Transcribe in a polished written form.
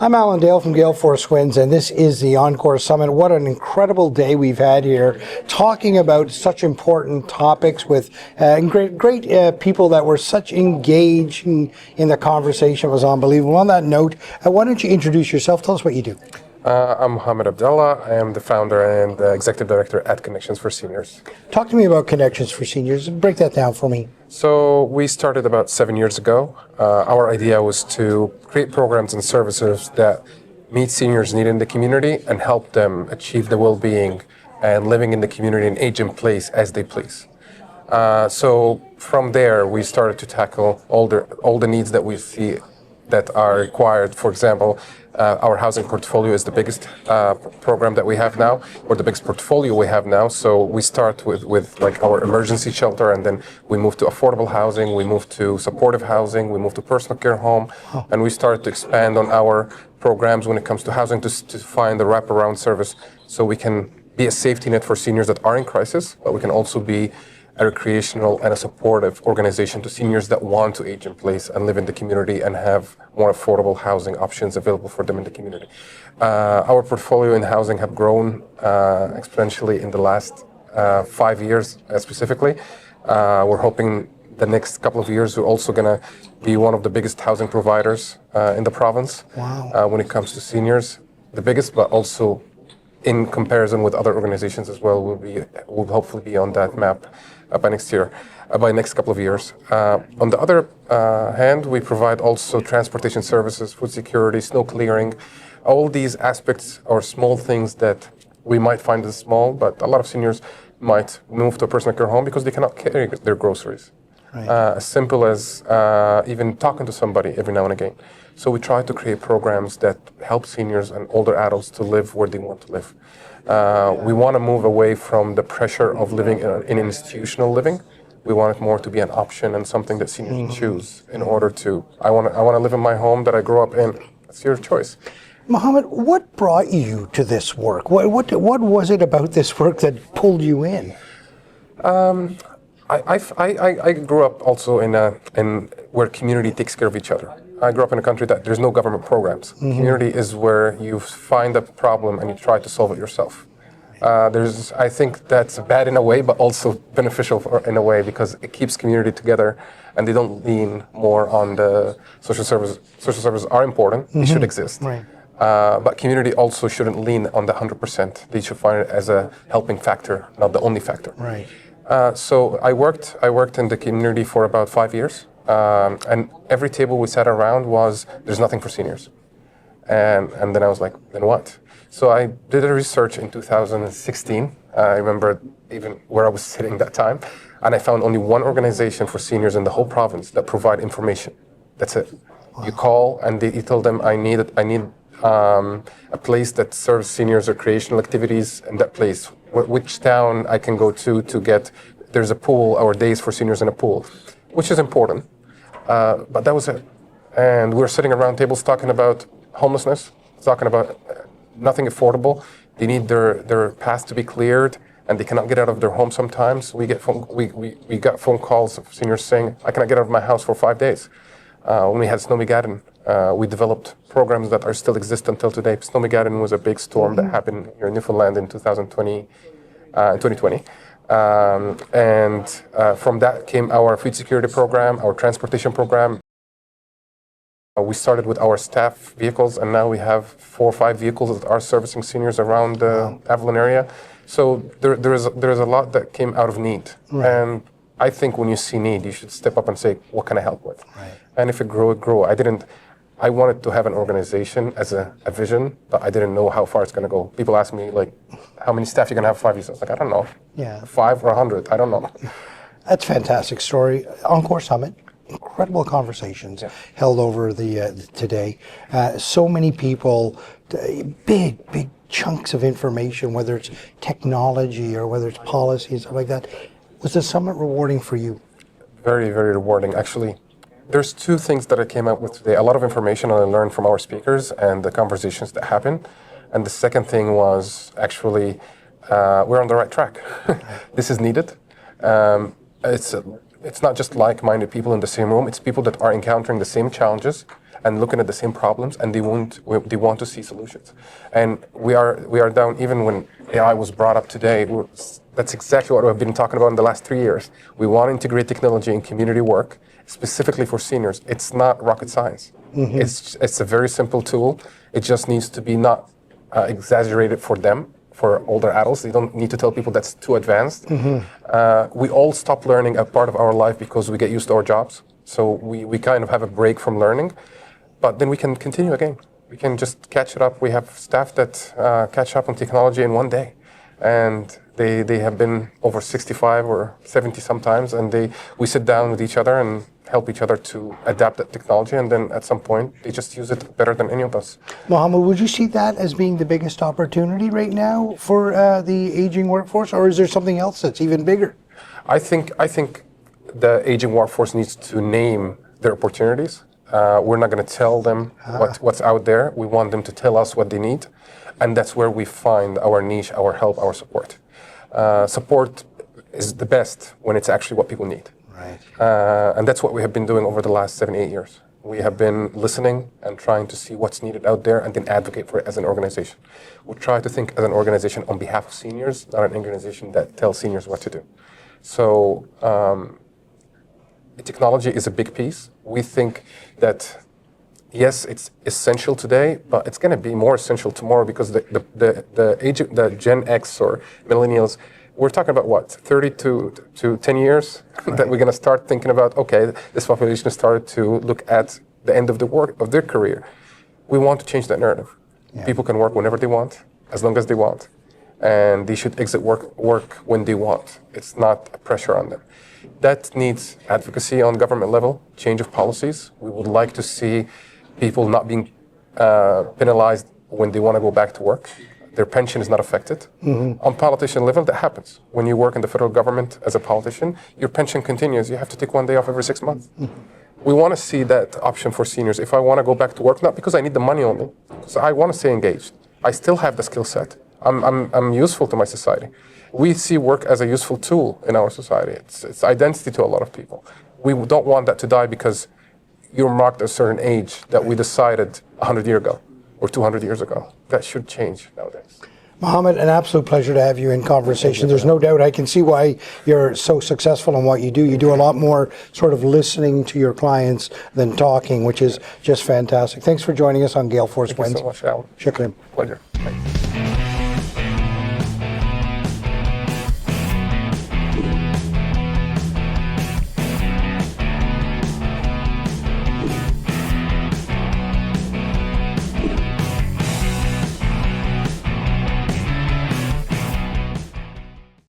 I'm Alan Dale from Gale Force Winds, and this is the Encore Summit. What an incredible day we've had here, talking about such important topics with great people that were such engaged in the conversation. It was unbelievable. On that note, why don't you introduce yourself? Tell us what you do. I'm Mohamed AbdAllah. I am the founder and executive director at Connections for Seniors. Talk to me about Connections for Seniors. Break that down for me. So we started about 7 years ago. Our idea was to create programs and services that meet seniors' need in the community and help them achieve the well-being and living in the community and age in place as they please. So from there, we started to tackle all the needs that we see that are required. For example, our housing portfolio is the biggest program that we have now, or the biggest portfolio we have now. So we start with like our emergency shelter, and then we move to affordable housing, we move to supportive housing, we move to personal care home, and we start to expand on our programs when it comes to housing to find the wraparound service, so we can be a safety net for seniors that are in crisis, but we can also be a recreational and a supportive organization to seniors that want to age in place and live in the community and have more affordable housing options available for them in the community. Our portfolio in housing have grown exponentially in the last 5 years specifically. We're hoping the next couple of years we're also going to be one of the biggest housing providers in the province. Wow. When it comes to seniors. The biggest, but also in comparison with other organizations as well, will hopefully be on that map by next year, by next couple of years. On the other hand, we provide also transportation services, food security, snow clearing. All these aspects are small things that we might find as small, but a lot of seniors might move to a personal care home because they cannot carry their groceries. Right. As simple as even talking to somebody every now and again. So we try to create programs that help seniors and older adults to live where they want to live. We want to move away from the pressure of living in institutional living. We want it more to be an option and something that seniors choose in order to, I want to live in my home that I grew up in. It's your choice. Mohamed, what brought you to this work? What was it about this work that pulled you in? I grew up also in where community takes care of each other. I grew up in a country that there's no government programs. Mm-hmm. Community is where you find a problem and you try to solve it yourself. I think that's bad in a way, but also beneficial in a way because it keeps community together and they don't lean more on the social services. Social services are important, mm-hmm. They should exist. Right. But community also shouldn't lean on the 100%. They should find it as a helping factor, not the only factor. Right. So I worked in the community for about 5 years, and every table we sat around was, there's nothing for seniors. And then I was like, then what? So I did a research in 2016. I remember even where I was sitting that time, and I found only one organization for seniors in the whole province that provide information. That's it. Wow. You call and you tell them I need a place that serves seniors recreational activities in that place. Which town I can go to get, there's a pool or days for seniors in a pool, which is important. But that was it. And we're sitting around tables talking about homelessness, talking about nothing affordable. They need their path to be cleared and they cannot get out of their home sometimes. We got phone calls of seniors saying, I cannot get out of my house for 5 days. When we had Snowmageddon, we developed programs that are still exist until today. Snowmageddon was a big storm that happened here in Newfoundland in 2020. From that came our food security program, our transportation program. We started with our staff vehicles, and now we have 4 or 5 vehicles that are servicing seniors around the Avalon area. So there is a lot that came out of need. Right. And I think when you see need, you should step up and say, what can I help with? Right. And if it grew, it grew. I wanted to have an organization as a vision, but I didn't know how far it's going to go. People ask me, like, how many staff you're going to have 5 years? I was like, I don't know. Yeah. 5 or 100, I don't know. That's a fantastic story. Encore Summit, incredible conversations held over today. So many people, big chunks of information, whether it's technology or whether it's policy and stuff like that. Was the summit rewarding for you? Very, very rewarding, actually. There's 2 things that I came up with today. A lot of information I learned from our speakers and the conversations that happened. And the second thing was actually, we're on the right track. This is needed. It's not just like-minded people in the same room. It's people that are encountering the same challenges and looking at the same problems, and they want to see solutions. And we are down, even when AI was brought up today, that's exactly what we've been talking about in the last 3 years. We want to integrate technology in community work, specifically for seniors. It's not rocket science. It's a very simple tool. It just needs to be not exaggerated for them. For older adults, they don't need to tell people that's too advanced. We all stop learning a part of our life because we get used to our jobs. So we kind of have a break from learning, but then we can continue again. We can just catch it up. We have staff that catch up on technology in one day. And they have been over 65 or 70 sometimes, and we sit down with each other and help each other to adapt that technology, and then at some point they just use it better than any of us. Mohamed, would you see that as being the biggest opportunity right now for the aging workforce, or is there something else that's even bigger? I think the aging workforce needs to name their opportunities. We're not going to tell them what's out there. We want them to tell us what they need, and that's where we find our niche, our help, our support. Support is the best when it's actually what people need. Right. And that's what we have been doing over the last 7-8 years. We have been listening and trying to see what's needed out there and then advocate for it as an organization. We try to think as an organization on behalf of seniors, not an organization that tells seniors what to do. So technology is a big piece. We think that, yes, it's essential today, but it's going to be more essential tomorrow because the Gen X or millennials, we're talking about what, 30 to 10 years that we're going to start thinking about, okay, this population has started to look at the end of their career. We want to change that narrative. Yeah. People can work whenever they want, as long as they want. And they should exit work when they want. It's not a pressure on them. That needs advocacy on government level, change of policies. We would like to see people not being penalized when they want to go back to work. Their pension is not affected. On politician level, that happens. When you work in the federal government as a politician, your pension continues. You have to take one day off every 6 months. We want to see that option for seniors. If I want to go back to work, not because I need the money only, because I want to stay engaged. I still have the skill set. I'm useful to my society. We see work as a useful tool in our society. It's identity to a lot of people. We don't want that to die because you're marked a certain age that we decided 100 years ago or 200 years ago. That should change nowadays. Mohamed, an absolute pleasure to have you in conversation. There's no doubt I can see why you're so successful in what you do. You do a lot more sort of listening to your clients than talking, which is just fantastic. Thanks for joining us on Gale Force Winds. Thank you so much, Alan. Shukran. Pleasure. Thanks.